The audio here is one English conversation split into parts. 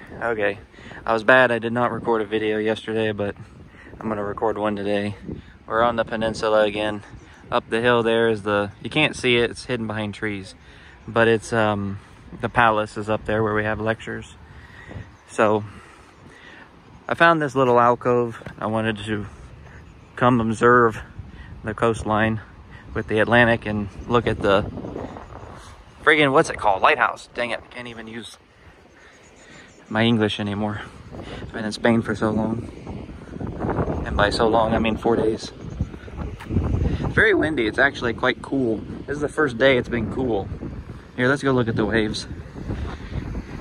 Okay, I was bad. I did not record a video yesterday, but I'm gonna record one today. We're on the peninsula again. Up the hill there is you can't see it, it's hidden behind trees, but it's the palace is up there where we have lectures. So I found this little alcove. I wanted to come observe the coastline with the Atlantic and look at the friggin', what's it called? Lighthouse. Dang it, I can't even use my English anymore. I've been in Spain for so long. And by so long, I mean 4 days. It's very windy. It's actually quite cool. This is the first day it's been cool. Here, let's go look at the waves.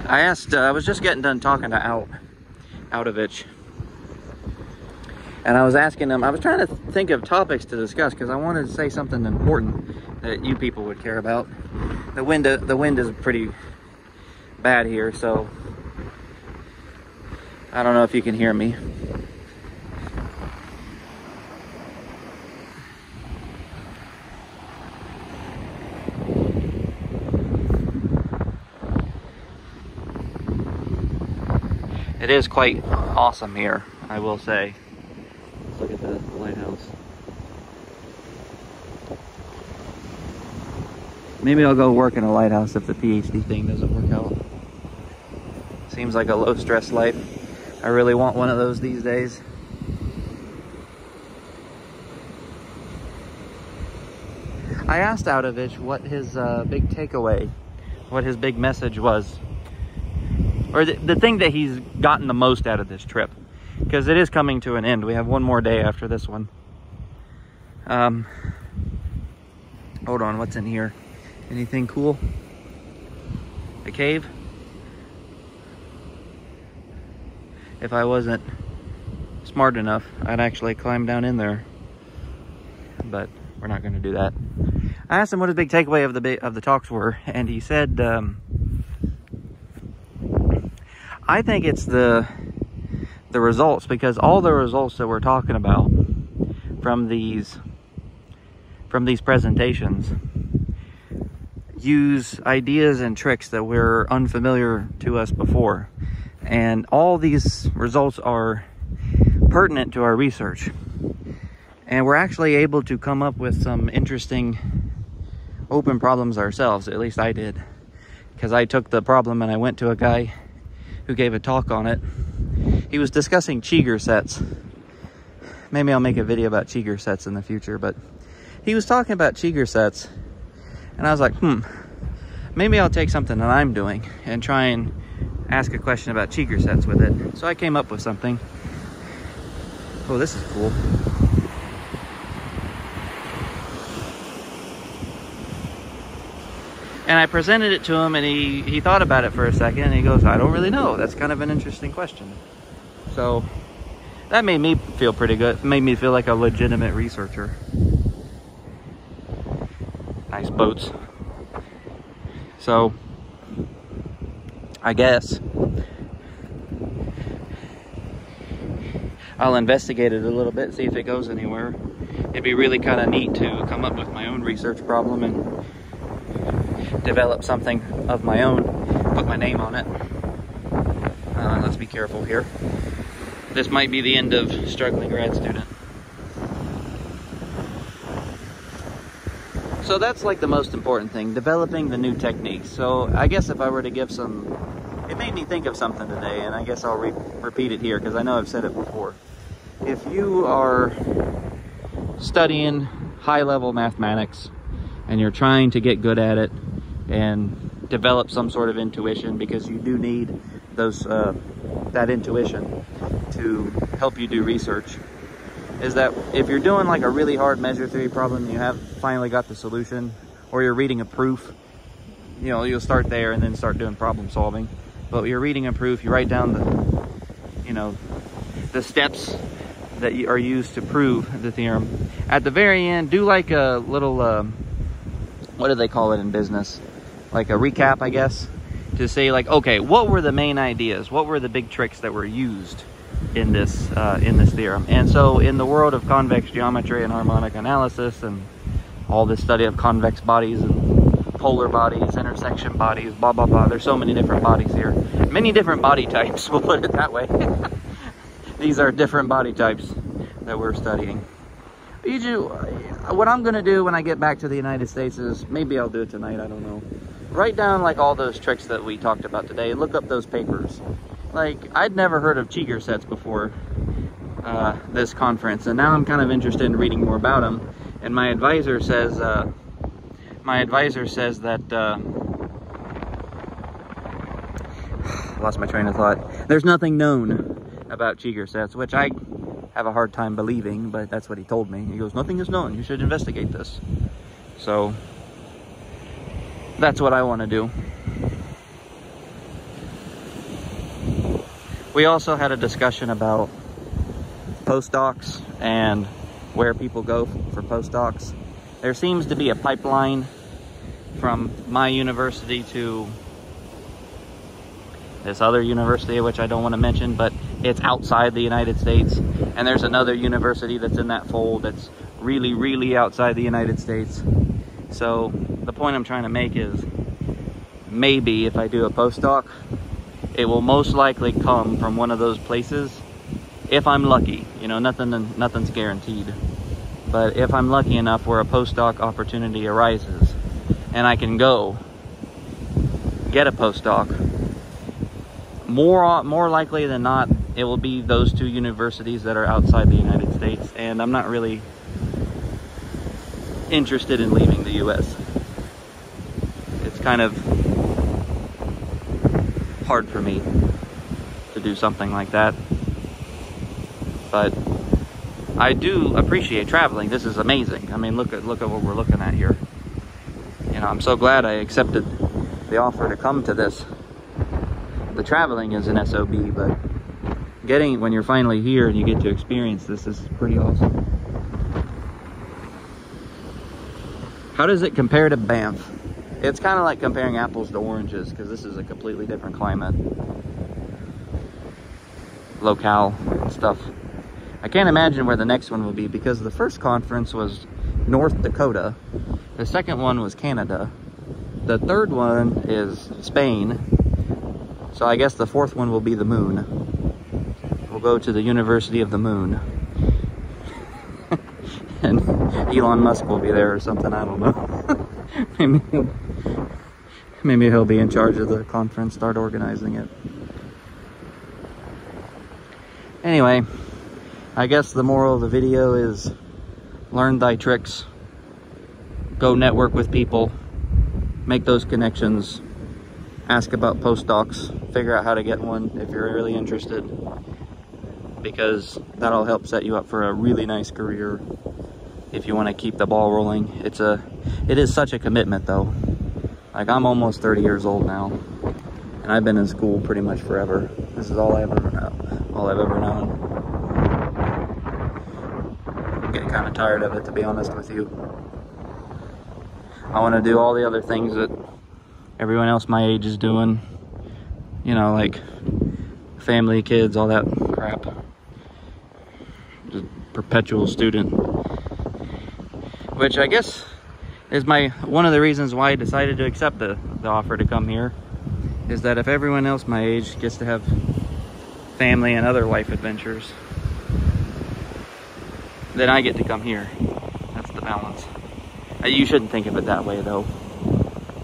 I was just getting done talking to Outovich. And I was asking him, I was trying to think of topics to discuss because I wanted to say something important that you people would care about. The wind is pretty bad here, so I don't know if you can hear me. It is quite awesome here, I will say. Let's look at the lighthouse. Maybe I'll go work in a lighthouse if the PhD thing doesn't work out. Seems like a low-stress life. I really want one of those these days. I asked Outovich what his big takeaway, what his big message was. Or the thing that he's gotten the most out of this trip. Because it is coming to an end. We have one more day after this one. Hold on, what's in here? Anything cool? A cave? If I wasn't smart enough, I'd actually climb down in there. But we're not going to do that. I asked him what his big takeaway of the talks were, and he said, I think it's the results, because all the results that we're talking about from these presentations use ideas and tricks that were unfamiliar to us before. And all these results are pertinent to our research. And we're actually able to come up with some interesting open problems ourselves. At least I did. Because I took the problem and I went to a guy who gave a talk on it. He was discussing Cheeger sets. Maybe I'll make a video about Cheeger sets in the future, but he was talking about Cheeger sets. And I was like, maybe I'll take something that I'm doing and try and ask a question about Cheeger sets with it. So I came up with something. Oh, this is cool. And I presented it to him, and he thought about it for a second, and he goes, I don't really know. That's kind of an interesting question. So that made me feel pretty good. It made me feel like a legitimate researcher. Nice boats. So I guess I'll investigate it a little bit, see if it goes anywhere. It'd be really kind of neat to come up with my own research problem and develop something of my own, put my name on it. Let's be careful here. This might be the end of struggling grad student. So that's like the most important thing, developing the new techniques. So I guess if I were to give it made me think of something today, and I guess I'll repeat it here because I know I've said it before. If you are studying high-level mathematics and you're trying to get good at it and develop some sort of intuition, because you do need that intuition to help you do research, is that if you're doing like a really hard measure theory problem and you have finally got the solution, or you're reading a proof, you know, you'll start there and then start doing problem solving. But you're reading a proof, you write down the steps that are used to prove the theorem. At the very end, do like a little, what do they call it in business? Like a recap, I guess, to say like, okay, what were the main ideas? What were the big tricks that were used in this theorem? And so in the world of convex geometry and harmonic analysis and all this study of convex bodies and polar bodies, intersection bodies, blah, blah, blah. There's so many different bodies here. Many different body types, we'll put it that way. These are different body types that we're studying. What I'm gonna do when I get back to the United States is, maybe I'll do it tonight, I don't know. Write down like all those tricks that we talked about today. Look up those papers. Like, I'd never heard of Cheeger sets before this conference, and now I'm kind of interested in reading more about them. And my advisor says that lost my train of thought. There's nothing known about Cheeger sets, which I have a hard time believing, but that's what he told me. He goes, nothing is known, you should investigate this. So that's what I want to do. We also had a discussion about postdocs and where people go for postdocs. There seems to be a pipeline from my university to this other university, which I don't want to mention, but it's outside the United States. And there's another university that's in that fold that's really, really outside the United States. So the point I'm trying to make is, maybe if I do a postdoc, it will most likely come from one of those places, if I'm lucky. You know, nothing's guaranteed. But if I'm lucky enough where a postdoc opportunity arises and I can go get a postdoc, more likely than not, it will be those two universities that are outside the United States. And I'm not really interested in leaving the US. It's kind of hard for me to do something like that. But I do appreciate traveling. This is amazing. I mean, look at what we're looking at here. You know, I'm so glad I accepted the offer to come to this. The traveling is an SOB, but when you're finally here and you get to experience this is pretty awesome. How does it compare to Banff? It's kind of like comparing apples to oranges, because this is a completely different climate, locale and stuff. I can't imagine where the next one will be, because the first conference was North Dakota, the second one was Canada, the third one is Spain, so I guess the fourth one will be the moon. We'll go to the University of the Moon. And Elon Musk will be there or something, I don't know. Maybe he'll be in charge of the conference, start organizing it. Anyway, I guess the moral of the video is learn thy tricks, go network with people, make those connections, ask about postdocs, figure out how to get one if you're really interested, because that'll help set you up for a really nice career if you want to keep the ball rolling. It is such a commitment though. Like, I'm almost 30 years old now, and I've been in school pretty much forever. This is all I've ever known. I'm getting kind of tired of it, to be honest with you. I want to do all the other things that everyone else my age is doing. You know, like family, kids, all that crap. Just perpetual student. Which I guess is one of the reasons why I decided to accept the offer to come here, is that if everyone else my age gets to have family and other life adventures, then I get to come here. That's the balance. You shouldn't think of it that way though,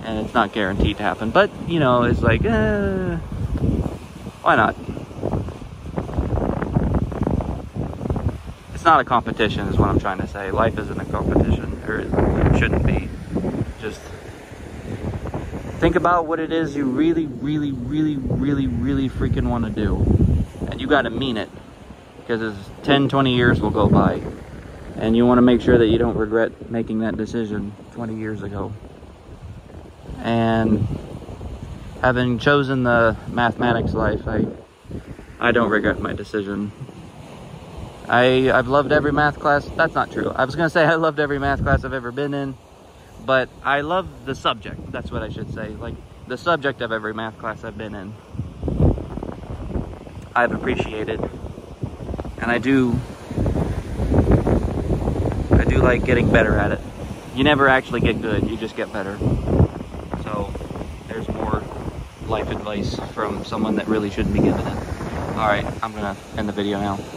and it's not guaranteed to happen, but you know, it's like, why not? It's not a competition is what I'm trying to say. Life isn't a competition, or it shouldn't be. Just think about what it is you really, really, really, really, really freaking want to do. And you got to mean it, because 10, 20 years will go by. And you want to make sure that you don't regret making that decision 20 years ago. And having chosen the mathematics life, I don't regret my decision. I've loved every math class. That's not true. I was going to say I loved every math class I've ever been in, but I love the subject. That's what I should say. Like, the subject of every math class I've been in, I've appreciated. And I do like getting better at it. You never actually get good, you just get better. life advice from someone that really shouldn't be giving it. All right, I'm gonna end the video now.